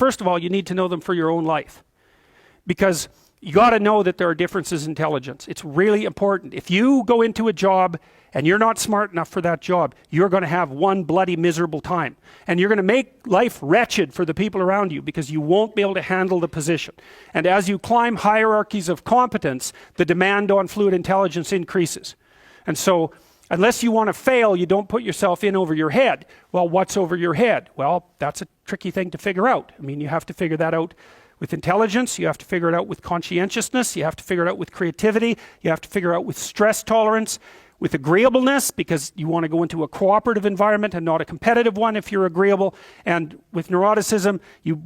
first of all, you need to know them for your own life. Because you got to know that there are differences in intelligence. It's really important. If you go into a job and you're not smart enough for that job, you're going to have one bloody miserable time. And you're going to make life wretched for the people around you because you won't be able to handle the position. And as you climb hierarchies of competence, the demand on fluid intelligence increases. And so, unless you want to fail, you don't put yourself in over your head. Well, what's over your head? Well, that's a tricky thing to figure out. I mean, you have to figure that out with intelligence, you have to figure it out with conscientiousness, you have to figure it out with creativity, you have to figure it out with stress tolerance, with agreeableness, because you want to go into a cooperative environment and not a competitive one if you're agreeable, and with neuroticism, you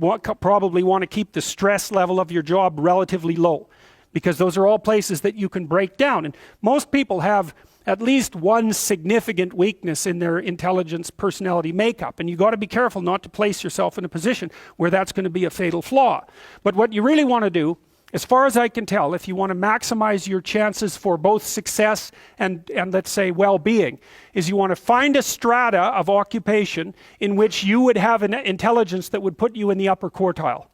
probably want to keep the stress level of your job relatively low, because those are all places that you can break down. And most people have at least one significant weakness in their intelligence personality makeup, and you got to be careful not to place yourself in a position where that's going to be a fatal flaw. But what you really want to do, as far as I can tell, if you want to maximize your chances for both success and let's say well-being, is you want to find a strata of occupation in which you would have an intelligence that would put you in the upper quartile.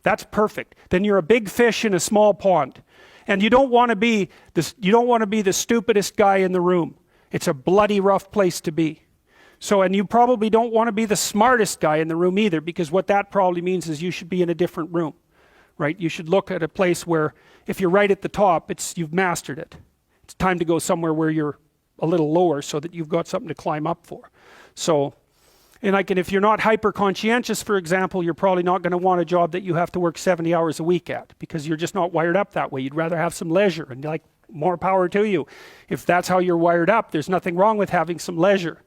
That's perfect. Then you're a big fish in a small pond. And you don't want to be the stupidest guy in the room. It's a bloody rough place to be. So, and you probably don't want to be the smartest guy in the room either, because what that probably means is you should be in a different room, right? You should look at a place where if you're right at the top, you've mastered it. It's time to go somewhere where you're a little lower so that you've got something to climb up for. So, and if you're not hyper conscientious, for example, you're probably not going to want a job that you have to work 70 hours a week at, because you're just not wired up that way. You'd rather have some leisure, and like, more power to you. If that's how you're wired up, there's nothing wrong with having some leisure.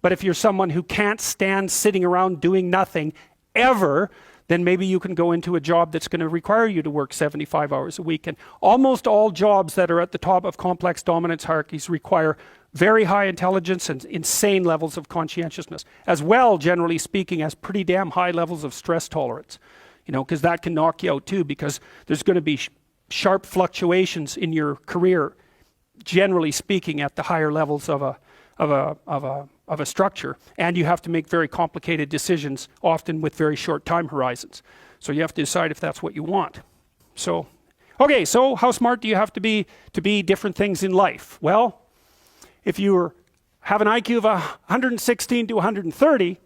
But if you're someone who can't stand sitting around doing nothing ever, then maybe you can go into a job that's going to require you to work 75 hours a week. And almost all jobs that are at the top of complex dominance hierarchies require very high intelligence and insane levels of conscientiousness, as well, generally speaking, as pretty damn high levels of stress tolerance, you know, because that can knock you out too, because there's going to be sharp fluctuations in your career, generally speaking, at the higher levels of a structure, and you have to make very complicated decisions, often with very short time horizons. So you have to decide if that's what you want. So, okay, so how smart do you have to be different things in life? Well, if you have an IQ of 116 to 130,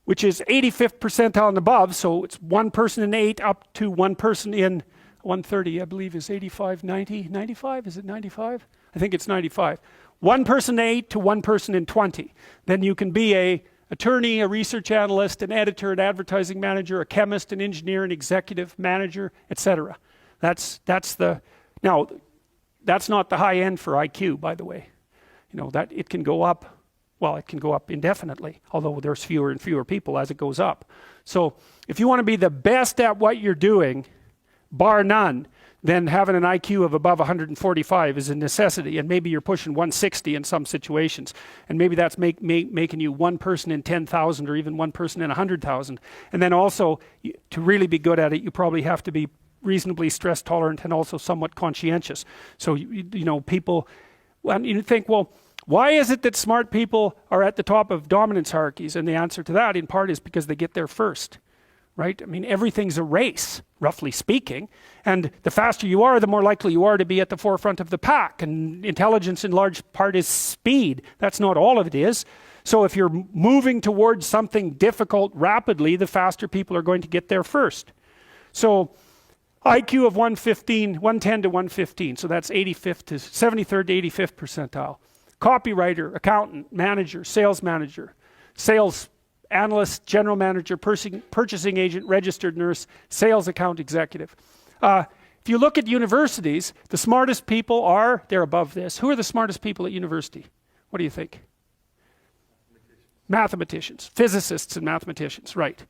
which is 85th percentile and above, so it's one person in 8 up to one person in 130, I believe is 85, 90, 95, is it 95? I think it's 95. One person in 8 to one person in 20. Then you can be an attorney, a research analyst, an editor, an advertising manager, a chemist, an engineer, an executive manager, etc. Now, that's not the high end for IQ, by the way. You know, that it can go up, well, it can go up indefinitely, although there's fewer and fewer people as it goes up. So if you want to be the best at what you're doing, bar none, then having an IQ of above 145 is a necessity, and maybe you're pushing 160 in some situations, and maybe that's making you one person in 10,000 or even one person in 100,000. And then also, to really be good at it, you probably have to be reasonably stress tolerant and also somewhat conscientious. So you know, people, well, you think, well, why is it that smart people are at the top of dominance hierarchies? And the answer to that, in part, is because they get there first, right? I mean, everything's a race, roughly speaking, and the faster you are, the more likely you are to be at the forefront of the pack. And intelligence, in large part, is speed. That's not all of it is. So if you're moving towards something difficult rapidly, the faster people are going to get there first. So IQ of 110 to 115, so that's 85th to 73rd to 85th percentile. Copywriter, accountant, manager, sales analyst, general manager, purchasing agent, registered nurse, sales account executive. If you look at universities, the smartest people they're above this. Who are the smartest people at university? What do you think? Mathematicians, physicists and mathematicians, right.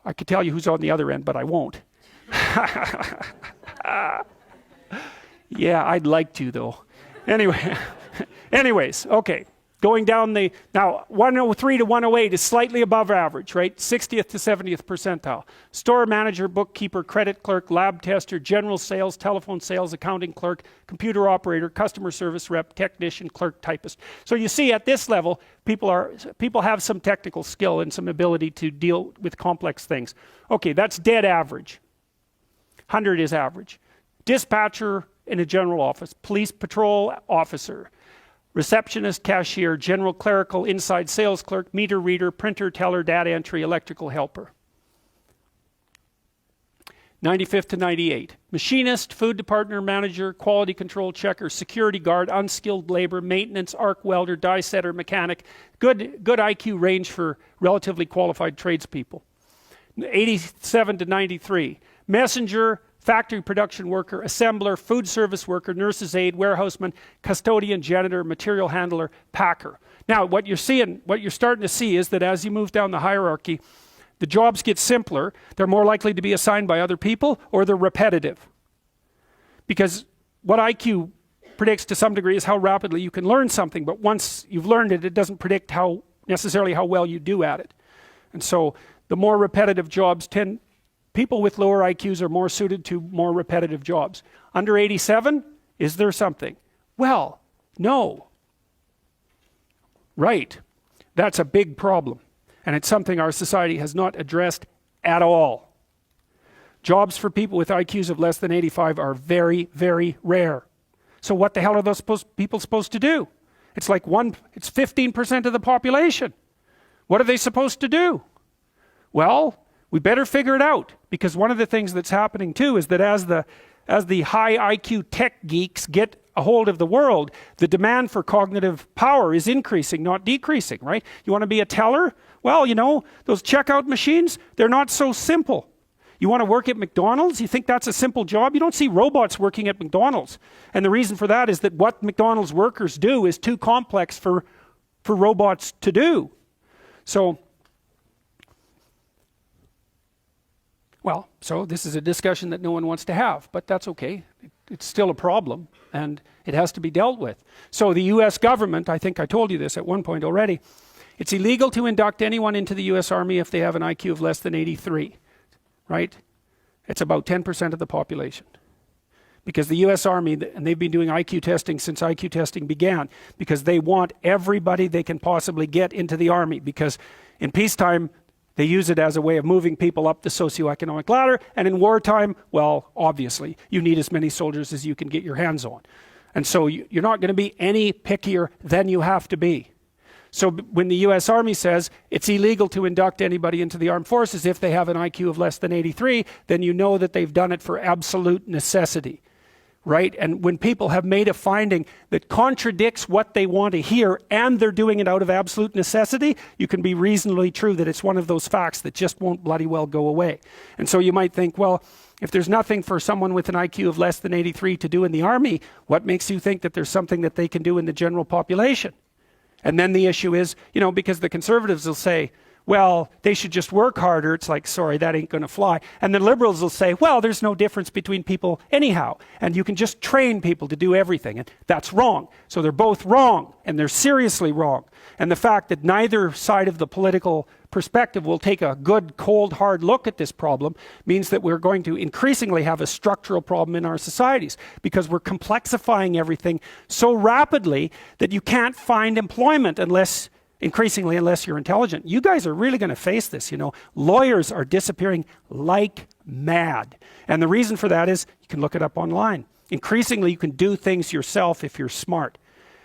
I could tell you who's on the other end, but I won't. Yeah, I'd like to though. Anyways, okay. Going down now 103 to 108 is slightly above average, right? 60th to 70th percentile. Store manager, bookkeeper, credit clerk, lab tester, general sales, telephone sales, accounting clerk, computer operator, customer service rep, technician, clerk, typist. So you see at this level, people have some technical skill and some ability to deal with complex things. Okay, that's dead average. 100 is average. Dispatcher in a general office, police patrol officer, receptionist, cashier, general clerical, inside sales clerk, meter reader, printer, teller, data entry, electrical helper. 95th to 98. Machinist, food department manager, quality control checker, security guard, unskilled labor, maintenance, arc welder, die setter, mechanic. Good IQ range for relatively qualified tradespeople. 87 to 93. Messenger, factory production worker, assembler, food service worker, nurse's aide, warehouseman, custodian, janitor, material handler, packer. Now, what you're starting to see is that as you move down the hierarchy, the jobs get simpler. They're more likely to be assigned by other people, or they're repetitive. Because what IQ predicts to some degree is how rapidly you can learn something, but once you've learned it, it doesn't predict necessarily how well you do at it. And so the more repetitive jobs people with lower IQs are more suited to more repetitive jobs. Under 87, is there something? Well, no. Right. That's a big problem. And it's something our society has not addressed at all. Jobs for people with IQs of less than 85 are very, very rare. So what the hell are those people supposed to do? It's 15% of the population. What are they supposed to do? Well, we better figure it out, because one of the things that's happening too is that as the high IQ tech geeks get a hold of the world, the demand for cognitive power is increasing, not decreasing, right? You want to be a teller? Well, those checkout machines, they're not so simple. You want to work at McDonald's? You think that's a simple job? You don't see robots working at McDonald's. And the reason for that is that what McDonald's workers do is too complex for robots to do. So this is a discussion that no one wants to have, but that's okay. It's still a problem, and it has to be dealt with. So the U.S. government, I think I told you this at one point already, it's illegal to induct anyone into the U.S. Army if they have an IQ of less than 83, right? It's about 10% of the population. Because the U.S. Army, and they've been doing IQ testing since IQ testing began, because they want everybody they can possibly get into the Army, because in peacetime, they use it as a way of moving people up the socioeconomic ladder, and in wartime, well, obviously, you need as many soldiers as you can get your hands on. And so you're not going to be any pickier than you have to be. So when the U.S. Army says it's illegal to induct anybody into the armed forces if they have an IQ of less than 83, then you know that they've done it for absolute necessity. Right? And when people have made a finding that contradicts what they want to hear, and they're doing it out of absolute necessity, you can be reasonably true that it's one of those facts that just won't bloody well go away. And so you might think, well, if there's nothing for someone with an IQ of less than 83 to do in the Army, what makes you think that there's something that they can do in the general population? And then the issue is, because the conservatives will say, well, they should just work harder. It's like, sorry, that ain't going to fly. And the liberals will say, well, there's no difference between people anyhow, and you can just train people to do everything. And that's wrong. So they're both wrong, and they're seriously wrong. And the fact that neither side of the political perspective will take a good, cold, hard look at this problem means that we're going to increasingly have a structural problem in our societies, because we're complexifying everything so rapidly that you can't find employment unless you're intelligent. You guys are really going to face this, Lawyers are disappearing like mad. And the reason for that is, you can look it up online. Increasingly, you can do things yourself if you're smart.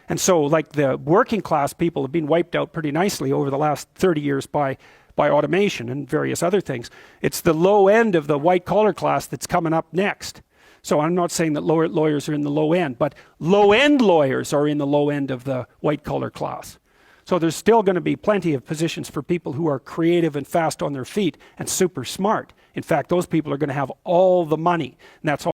And so, the working class people have been wiped out pretty nicely over the last 30 years by automation and various other things. It's the low end of the white collar class that's coming up next. So I'm not saying that lawyers are in the low end, but low end lawyers are in the low end of the white collar class. So there's still going to be plenty of positions for people who are creative and fast on their feet and super smart. In fact, those people are going to have all the money, and that's all